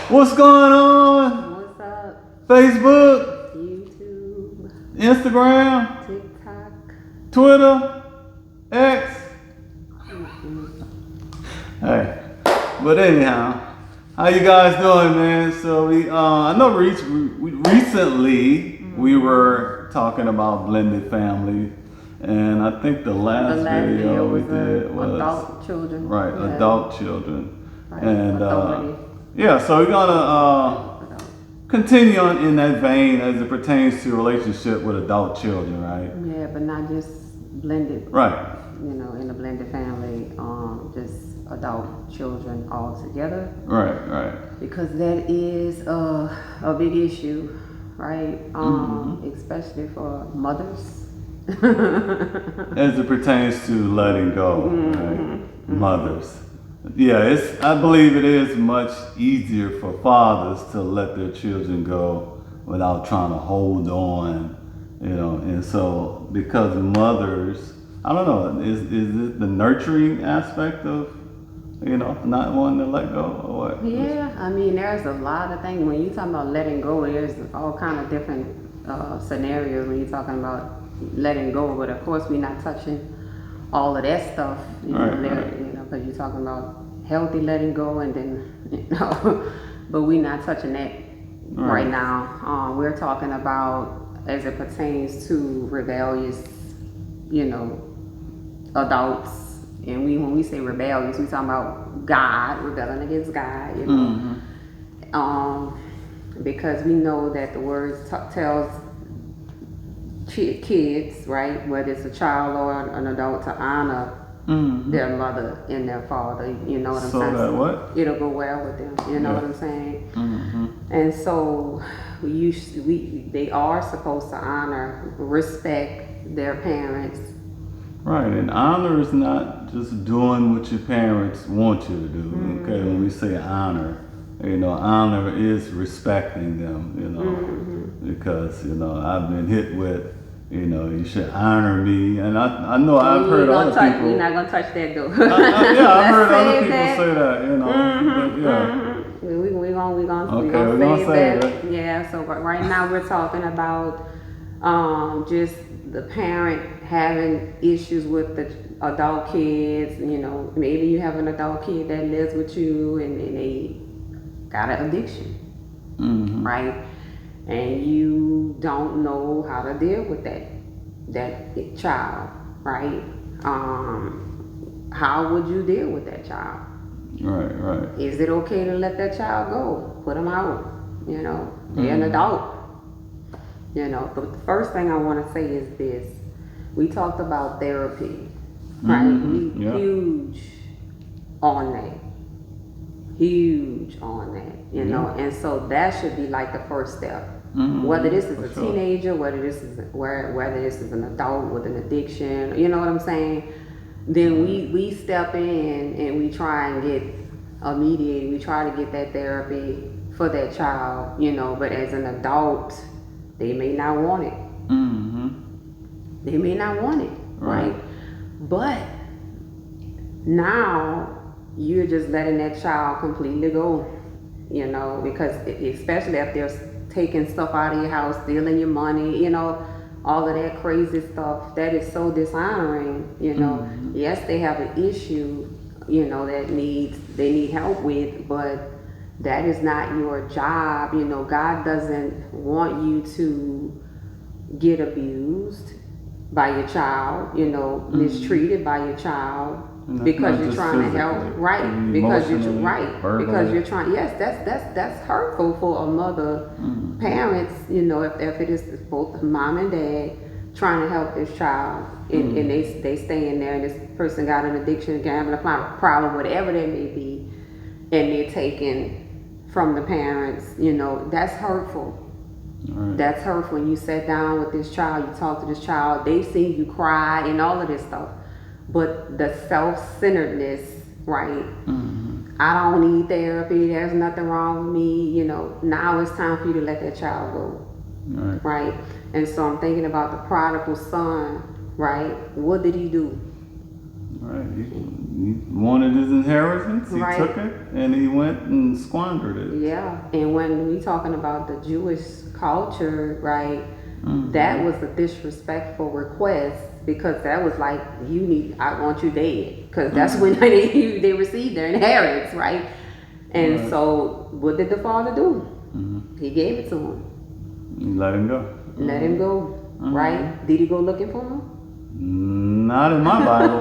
What's going on? What's up? Facebook, YouTube, Instagram, TikTok. Twitter, X. Hey, but anyhow, how you guys doing, man? So I know recently we were talking about blended family, and I think the last video we did was adult children. right, Yeah. adult children, Right. and Authority. yeah, so we're gonna continue on in that vein as it pertains to relationship with adult children, right? Yeah, but not just blended. Right. You know, in a blended family, just adult children all together. Right. Because that is a big issue, right? Especially for mothers. As it pertains to letting go, right? Mothers. Yeah, I believe it is much easier for fathers to let their children go without trying to hold on, and so because mothers, I don't know, is it the nurturing aspect of, not wanting to let go or what? Yeah, I mean, there's a lot of things. When you talk about letting go, there's all kind of different scenarios when you're talking about letting go. But of course, we're not touching all of that stuff, because you're talking about healthy letting go, and then, but we're not touching that right now. We're talking about as it pertains to rebellious, adults. And when we say rebellious, we talking about God, rebelling against God, because we know that the word tells kids, right, whether it's a child or an adult, to honor their mother and their father. You know what I'm saying? So that what? It'll go well with them. You know what I'm saying? And so they are supposed to honor, respect their parents. Right, and honor is not just doing what your parents want you to do. Okay, when we say honor, honor is respecting them. Because I've been hit with, you should honor me, and I know I've heard other people. We're not gonna touch that though. Yeah, I've heard other people say that. But, yeah. We're gonna save that. Yeah. So right now we're talking about just the parent having issues with the adult kids. Maybe you have an adult kid that lives with you and they got an addiction, right? And you don't know how to deal with that child, right? How would you deal with that child? Right. Is it okay to let that child go? Put them out. They're an adult. But the first thing I want to say is this. We talked about therapy, right? Huge on that, and so that should be like the first step. Whether this is a teenager, whether this is an adult with an addiction, you know what I'm saying? Then we step in and we try and get a mediator. We try to get that therapy for that child, but as an adult, they may not want it. They may not want it, right? But now you're just letting that child completely go, because especially if they're taking stuff out of your house, stealing your money, all of that crazy stuff, that is so dishonoring, Yes, they have an issue, that they need help with, but that is not your job. God doesn't want you to get abused by your child, mistreated by your child, because you're trying to help, right? Because you're trying. Yes, that's hurtful for a mother, parents. If it is both mom and dad trying to help this child, and they stay in there, and this person got an addiction, gambling problem, whatever that may be, and they're taking from the parents, that's hurtful. Right. That's hurtful. When you sat down with this child, you talked to this child, they've seen you cry and all of this stuff. But the self-centeredness, right? I don't need therapy. There's nothing wrong with me. Now it's time for you to let that child go. Right? And so I'm thinking about the prodigal son, right? What did he do? Right. he wanted his inheritance. He Right. took it and he went and squandered it. Yeah, and when we talking about the Jewish culture, right, that was a disrespectful request because that was like, I want you dead, because that's when they received their inheritance, right? And Right. so what did the father do? He gave it to him. You let him go. Let him go, right? Did he go looking for him? Not in my Bible.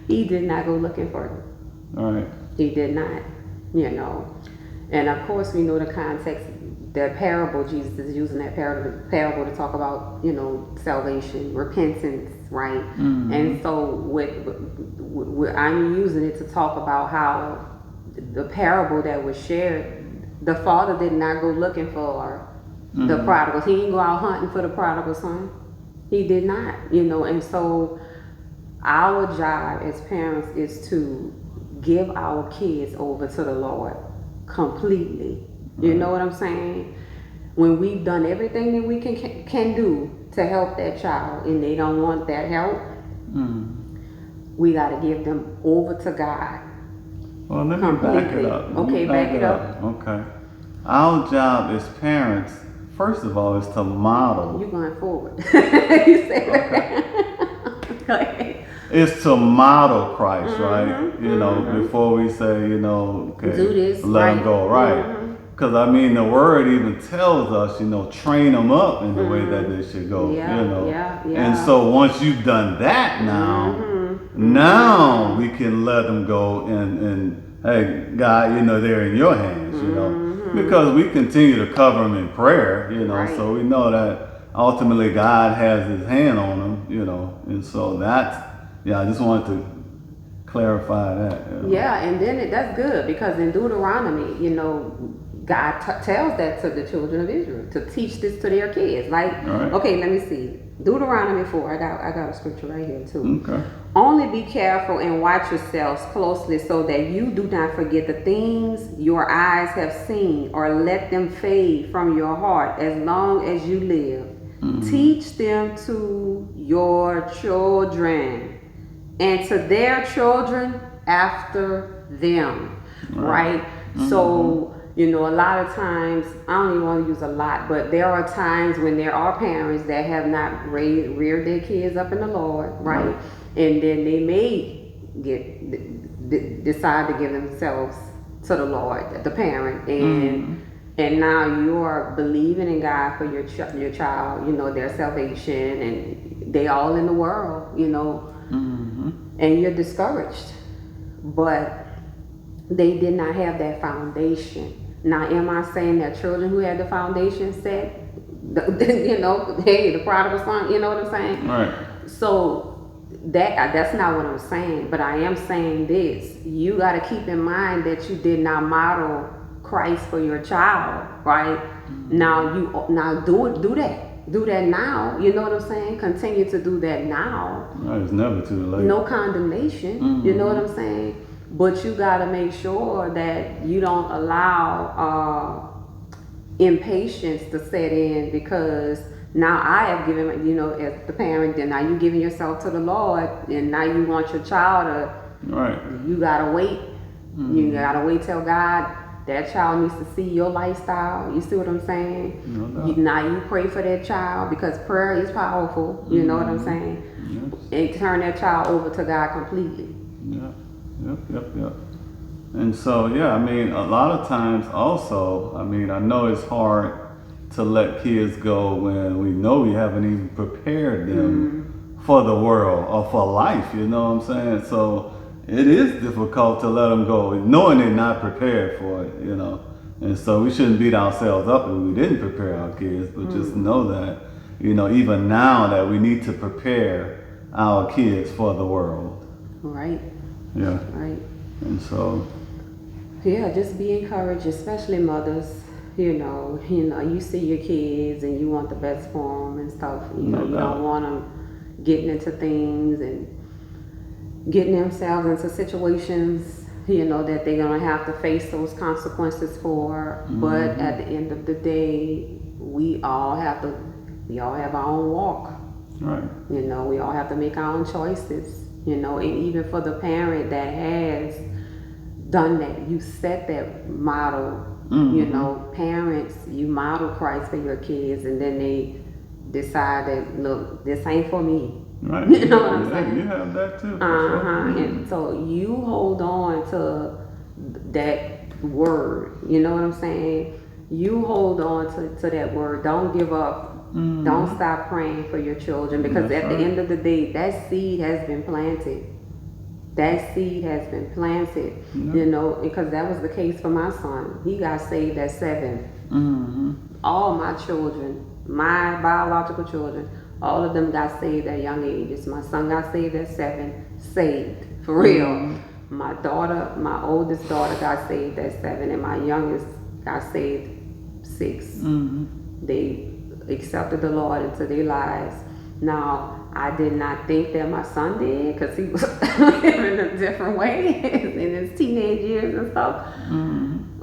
He did not go looking for him. All right. He did not, you know. And of course, we know the context, that parable, Jesus is using that parable to talk about, you know, salvation, repentance, right? And so I'm using it to talk about how the parable that was shared, the father did not go looking for the prodigals. He didn't go out hunting for the prodigal son. He did not, you know. And so our job as parents is to give our kids over to the Lord completely. You know what I'm saying? When we've done everything that we can do to help that child and they don't want that help, we got to give them over to God. Well, let me back it up. Okay, back it up. Okay. Our job as parents, first of all, is to model. You going forward. You say that. Go ahead. It's to model Christ, right? You know, before we say, you know, okay, Do this, let him right. go, right? Because I mean, the word even tells us, you know, train them up in the way that they should go. Yeah, you know, yeah. and so once you've done that, now we can let them go and hey, God, you know, they're in your hands, you know, because we continue to cover them in prayer, you know, Right. so we know that ultimately God has His hand on them, you know, and so that's. Yeah, I just wanted to clarify that. You know. Yeah, and then that's good because in Deuteronomy, you know, God tells that to the children of Israel to teach this to their kids. Like, Right. okay, let me see. Deuteronomy 4. I got a scripture right here too. Okay. Only be careful and watch yourselves closely so that you do not forget the things your eyes have seen or let them fade from your heart as long as you live. Teach them to your children and to their children after them, right? So, you know, a lot of times, I don't even want to use a lot, but there are times when there are parents that have not reared their kids up in the Lord, right? And then they may decide to give themselves to the Lord, the parent, and now you are believing in God for your child, you know, their salvation, and they all in the world, you know, and you're discouraged, but they did not have that foundation. Now, am I saying that children who had the foundation set, you know, hey, the prodigal son, you know what I'm saying? Right. So that's not what I'm saying, but I am saying this: you got to keep in mind that you did not model Christ for your child, right? Now do that now. You know what I'm saying? Continue to do that now. Right, it's never too late. No condemnation. You know what I'm saying? But you got to make sure that you don't allow impatience to set in, because now I have given, you know, as the parent, then now you giving yourself to the Lord, and now you want your child to, you gotta wait. You gotta wait till God, that child needs to see your lifestyle. You see what I'm saying? No doubt. Now you pray for that child, because prayer is powerful. You know what I'm saying? Yes. And turn that child over to God completely. Yeah. Yep. And so, yeah, I mean, a lot of times also, I mean, I know it's hard to let kids go when we know we haven't even prepared them for the world or for life, you know what I'm saying? So it is difficult to let them go, knowing they're not prepared for it, you know? And so we shouldn't beat ourselves up if we didn't prepare our kids, but just know that, you know, even now that we need to prepare our kids for the world. Right. Yeah. Right. And so, yeah, just be encouraged, especially mothers. You know, you see your kids and you want the best for them and stuff. You know, you don't want them getting into things and getting themselves into situations, you know, that they're gonna have to face those consequences for. But at the end of the day, we all have our own walk. right. You know, we all have to make our own choices. you know, and even for the parent that has done that, you set that model, you know, parents, you model Christ for your kids, and then they decide that, look, this ain't for me. Right. You know what I'm Yeah, saying? you have that too. For sure. And so you hold on to that word, you know what I'm saying? You hold on to that word. Don't give up. Don't stop praying for your children, because That's at the right. end of the day, that seed has been planted. That seed has been planted, you know, because that was the case for my son. He got saved at 7. All my children, my biological children, all of them got saved at young ages. My son got saved at 7, saved, for real. My daughter, my oldest daughter got saved at 7, and my youngest got saved 6. They accepted the Lord into their lives. Now, I did not think that my son did, because he was living a different way in his teenage years and stuff.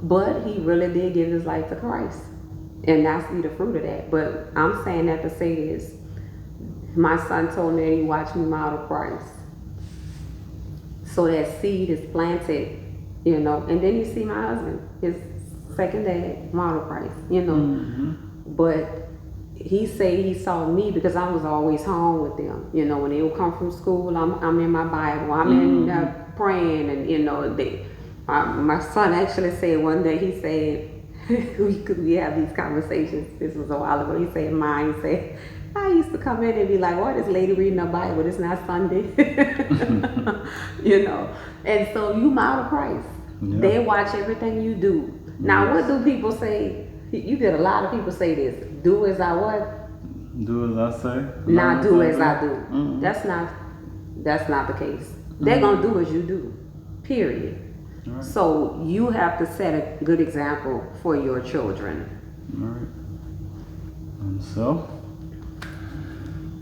But he really did give his life to Christ. And that's the fruit of that. But I'm saying that to say this. My son told me that he watched me model Christ. So that seed is planted, you know. And then you see my husband, his second dad, model Christ, you know. But he said he saw me because I was always home with them. You know, when they would come from school, I'm in my Bible, I'm in there praying, and you know, my son actually said one day, he said, we have these conversations. This was a while ago. He said, mine, he said, I used to come in and be like, "Why this lady reading the Bible? It's not Sunday," you know. And so you model Christ. Yeah. They watch everything you do. Now, what do people say? You get a lot of people say this: "Do as I what? Do as I say. Not do as I do." That's not the case. They're gonna do as you do. Period. Right. So you have to set a good example for your children. All right. And so,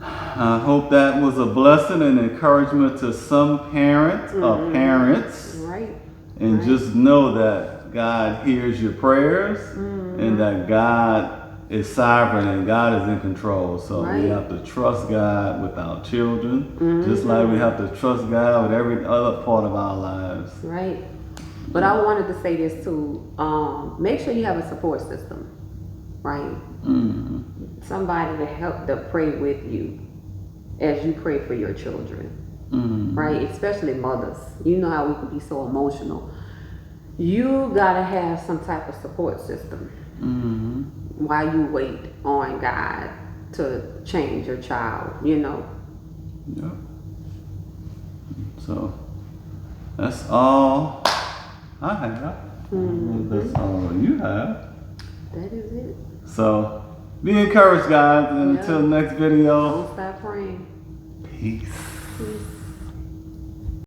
I hope that was a blessing and encouragement to some parents or parents. Right. And just know that God hears your prayers and that God is sovereign and God is in control. So we have to trust God with our children, just like we have to trust God with every other part of our lives. Right. But I wanted to say this too. Make sure you have a support system, right? Somebody to help to pray with you as you pray for your children, right? Especially mothers. You know how we can be so emotional. You gotta have some type of support system while you wait on God to change your child, you know. Yeah. So that's all I have. That's all you have. That is it. So be encouraged, guys, and until next video. Don't stop praying. Peace. Peace.